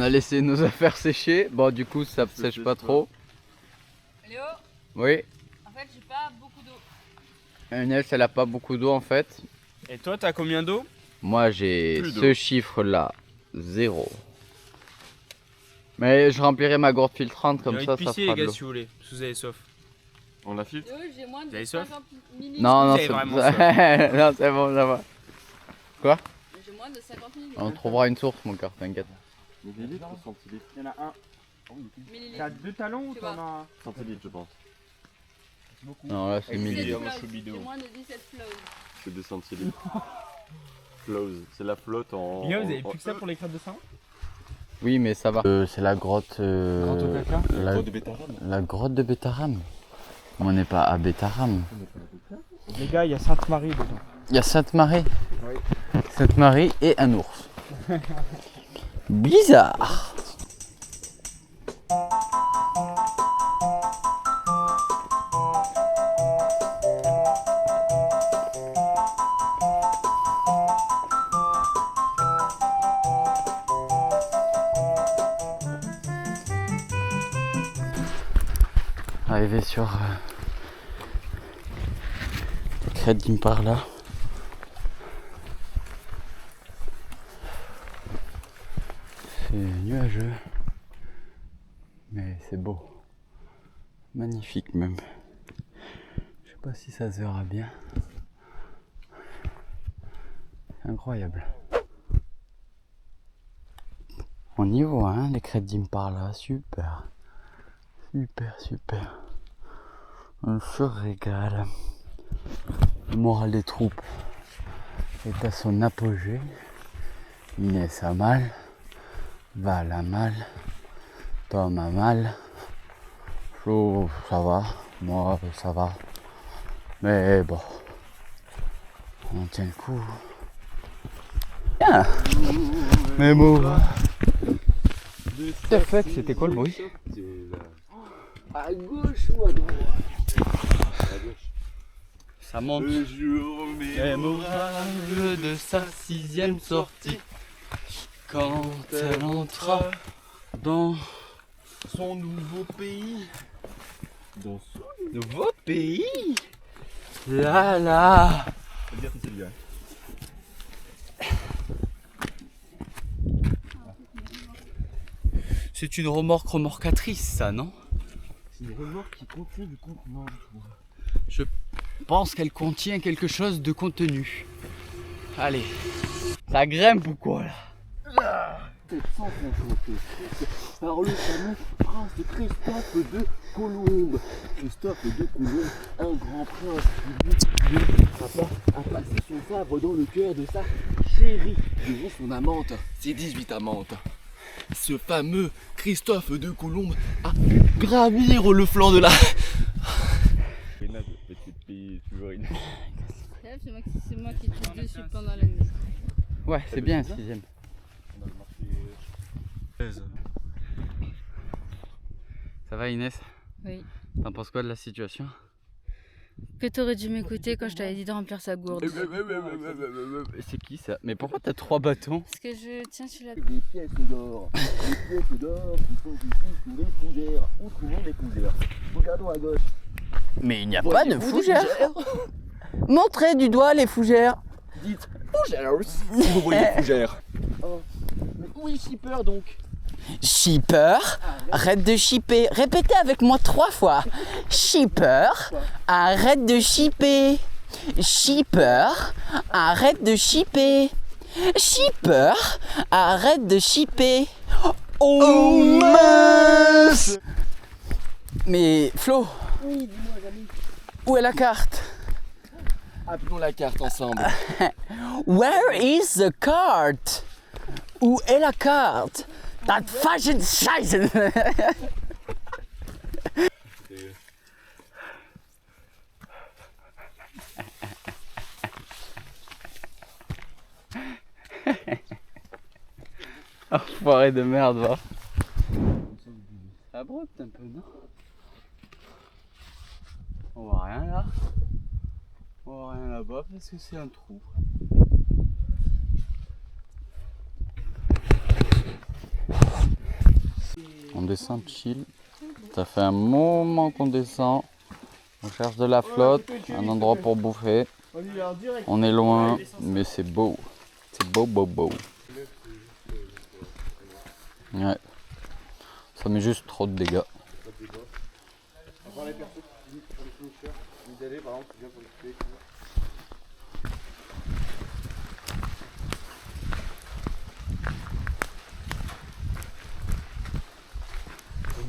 a laissé nos affaires sécher. Bon, du coup, ça sèche pas trop. Léo, Oui. en fait, j'ai pas beaucoup d'eau. Inès, elle a pas beaucoup d'eau en fait. Et toi, t'as combien d'eau? Moi, j'ai Plus d'eau. ce chiffre-là, 0. Mais je remplirai ma gourde filtrante comme ça pisser, fera les de gars, l'eau. si vous voulez. Si vous avez soif. On la filtre? Léo, j'ai moins Vous de avez soif 50 ml. Non, non, Vous avez c'est vraiment non, c'est bon, ça va. Quoi? J'ai moins de 50 ml. On trouvera une source, mon cœur, t'inquiète. Millilitres ou centilitres? Il y en a un. Millilitres. T'as 2 talons ou Tu t'en vois. as? Centilitres, je pense. Non, là, c'est 17 millilitres. flows. J'ai moins de 17 flows. C'est des centilitres. Flows, c'est la flotte en. Les gars, vous avez plus que ça pour les crêpes de Saint? Oui, mais ça va. C'est la grotte. Grotte au caca La de Bétarame. La grotte de Bétarame. On n'est pas à Bétarame. Les gars, il y a Sainte-Marie dedans. Il y a Sainte-Marie. Oui. Sainte-Marie et un ours. Bizarre. Arrivé sur la crête d'Impar là. C'est nuageux, mais c'est beau, magnifique même. Je sais pas si ça se verra bien. C'est incroyable. On y voit hein, les crêtes d'Impar là, super. Super, super. On se régale. Le moral des troupes est à son apogée. Inès a mal. Val a mal. Tom a mal. Flo, ça va. Moi, ça va. Mais bon. On tient le coup. Bien. Mais bon. T'as fait, c'était quoi le bruit? À gauche ou à droite? À gauche. Ça monte. Le jour Mémorable de sa 6e sortie, quand elle entra dans son nouveau pays. Dans son nouveau pays. Là là. Faut dire que c'est le gars. C'est une remorque remorcatrice, ça, non? C'est une remorque qui contient du contenant, je trouve. Je pense qu'elle contient quelque chose de contenu. Allez. Ça grimpe ou quoi là? C'est sans confronter. Par le fameux prince de Christophe de Colombe. Christophe de Colombe, un grand prince qui lui a passé son sabre dans le cœur de sa chérie. Devant son amante, ses 18 amantes. Ce fameux Christophe de Colombe a pu gravir le flanc de la... C'est moi qui tire dessus pendant la nuit. Ouais, c'est bien, 6e. Ça va Inès? Oui. T'en penses quoi de la situation? Que t'aurais dû m'écouter quand je t'avais dit de remplir sa gourde. C'est qui ça? Mais pourquoi t'as 3 bâtons? Parce que je tiens sur la... Des pièces d'or. Des pièces d'or qui sont ici sous les fougères. Où trouvons les fougères? Regardons à gauche. Mais il n'y a Voyez-vous pas de des fougères. Montrez du doigt les fougères. Dites fougères si vous voyez les fougères. Oh. Mais où est Shipper donc? Shipper, arrête de shipper. Répétez avec moi 3 fois. Shipper, arrête de shipper. Shipper, arrête de shipper. Shipper, arrête de shipper. Oh mince! Mais Flo, Oui, dis-moi, Jamy. où est la carte? Appelons la carte ensemble. Where is the card? Où est la carte? Dat fashion scheiße! Enfoiré de merde, va. C'est abrupt un peu, non? On voit rien là. On voit rien là-bas parce que c'est un trou. descend chill. Ça fait un moment qu'on descend. On cherche de la flotte, un endroit pour bouffer. On est loin, mais c'est beau. C'est beau, beau, beau. Ouais. Ça met juste trop de dégâts. On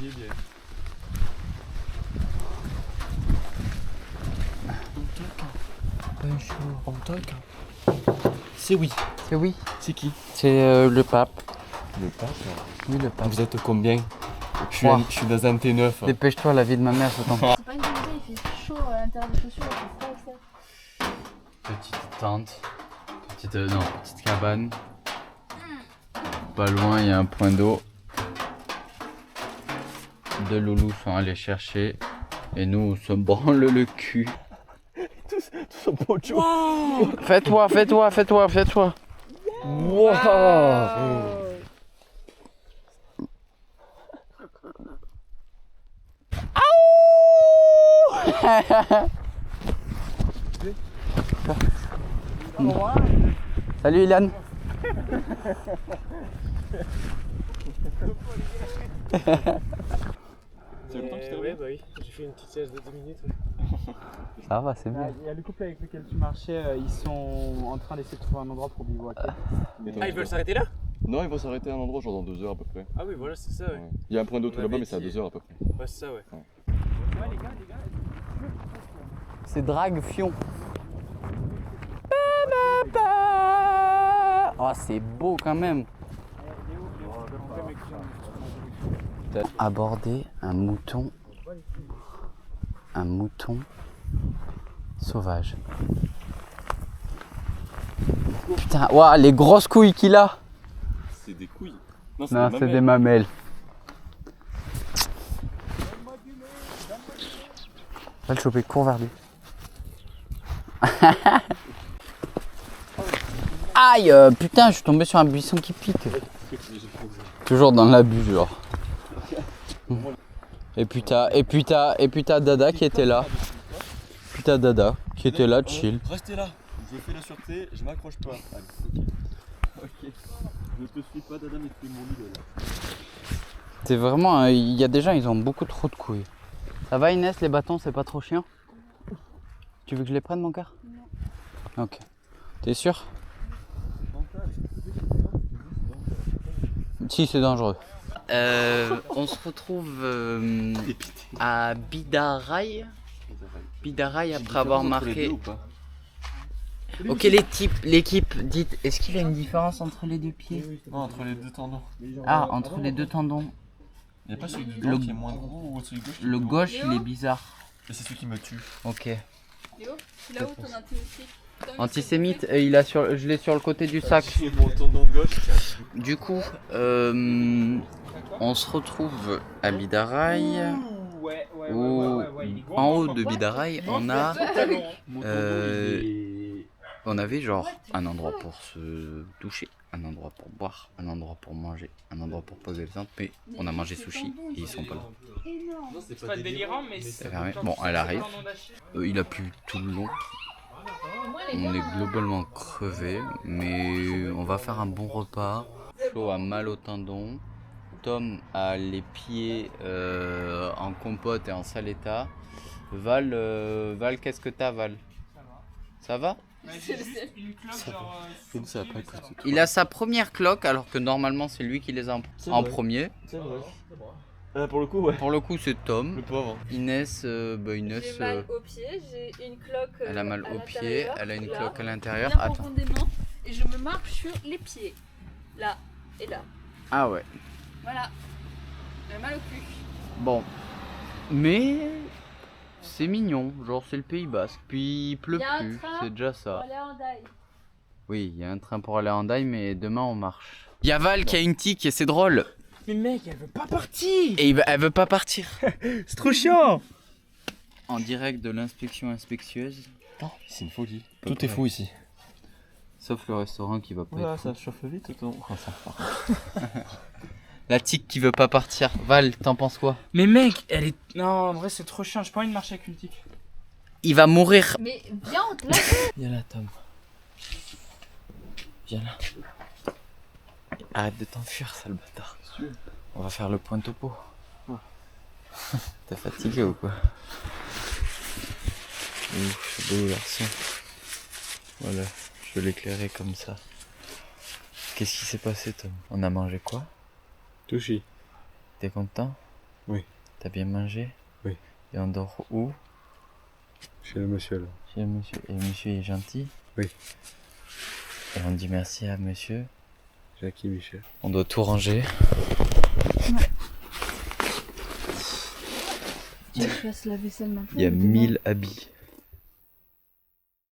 y est bien. C'est oui. C'est oui. C'est qui? C'est le pape. Le pape. Oui, le pape. Vous êtes combien? Je suis dans un T9. Dépêche-toi, la vie de ma mère se tente. C'est pas une bonne idée, il fait chaud à l'intérieur des chaussures, il fait froid extérieur. Petite tente. Petite cabane. Pas loin, il y a un point d'eau. Deux loulous sont allés chercher. Et nous, on se branle le cul. Tous en poncho. Fais-toi. Wow. Salut Ilan. Ouais, bah oui, j'ai fait une petite sieste de 10 minutes. Ça va, c'est bien. Il y a le couple avec lequel tu marchais, ils sont en train d'essayer de trouver un endroit pour bivouaquer. Ah, ils veulent s'arrêter là? Non, ils vont s'arrêter à un endroit genre dans 2 heures à peu près. Ah oui, voilà, c'est ça, ouais. Ouais. Il y a un point d'eau tout On là-bas, avait mais c'est à dit- 2 heures à peu près. Ouais, c'est ça, ouais. C'est Drague Fion. Oh, c'est beau quand même. Aborder un mouton sauvage. Putain, waouh, les grosses couilles qu'il a. C'est des couilles. Non, c'est des mamelles. Va le choper, cours vers lui. Aïe, putain, je suis tombé sur un buisson qui pique. Toujours dans l'abus, genre. Et puis t'as Dada qui était là. Putain, Dada qui était là, chill. Restez là. Je fais la sûreté, je m'accroche pas. Allez, ok. Je te suis pas, Dada, mais tu fais mon idole. C'est vraiment, il y a des gens, ils ont beaucoup trop de couilles. Ça va Inès, les bâtons, c'est pas trop chiant? Tu veux que je les prenne, mon cœur? Non. Ok. T'es sûr? Si, c'est dangereux. On se retrouve à Bidaraï. Bidaraï après avoir marqué. Ok, l'équipe, dites, est-ce qu'il y a une différence entre les deux pieds? Non, entre les deux tendons. Ah, entre les deux tendons. Il n'y a pas celui du droit qui est moins gros ou celui gauche qui est Le plus gauche, il est bizarre. gros. C'est celui qui me tue. Ok. Léo, tu l'as où ton anti-moustique? Antisémite, je l'ai sur le côté du sac. J'ai mon tendon gauche. Du coup, on se retrouve à Bidaraï. Où, en haut de Bidaraï, on avait genre un endroit pour se doucher, un endroit pour boire, un endroit pour manger, un endroit pour poser le tente, mais on a mangé sushi et ils sont pas là. C'est pas délirant, mais C'est fermé. Bon, elle arrive. Il a plu tout le long. On est globalement crevé, mais on va faire un bon repas. Flo a mal au tendon. Tom a les pieds en compote et en sale état. Val, qu'est-ce que t'as, Val? Ça va? Il a sa première cloque alors que normalement c'est lui qui les a en premier. C'est vrai. Pour le coup, ouais. Pour le coup c'est Tom. Le pauvre. Inès, J'ai mal au pied, j'ai une cloque. elle a mal à au pied, l'intérieur, elle a une là, cloque à l'intérieur. bien Attends. profondément, et je me marque sur les pieds. Là et là. Ah ouais. Voilà. J'ai mal au cul. Bon. Mais c'est mignon, genre c'est le Pays Basque. Puis il pleut Y a un plus, train c'est déjà Pour ça. aller en Daï. Oui, il y a un train pour aller en Daï, mais demain on marche. Il y a Val qui a une tique et c'est drôle. Mais mec, elle veut pas partir! Et elle veut pas partir. C'est trop chiant! En direct de l'inspection inspectueuse. C'est une folie. Tout est fou ici. Sauf le restaurant qui va pas Voilà, être ça fou. chauffe vite, ton. La tique qui veut pas partir. Val, t'en penses quoi? Mais mec, elle est. Non, en vrai, c'est trop chiant. J'ai pas envie de marcher avec une tique. Il va mourir. Mais viens, on te l'a. Viens là, Tom. Viens là. Arrête de t'enfuir, sale bâtard. On va faire le point topo. T'es fatigué ou quoi? Ouf, c'est beau garçon. Voilà, je vais l'éclairer comme ça. Qu'est-ce qui s'est passé, Tom? On a mangé quoi? Touchy. T'es content? Oui. T'as bien mangé? Oui. Et on dort où? Chez le monsieur là. Chez le monsieur. Et monsieur est gentil? Oui. Et on dit merci à monsieur. Jackie Michel. On doit tout ranger. Tu veux que je fasse la vaisselle maintenant? Il y a ou demain 1000 habits.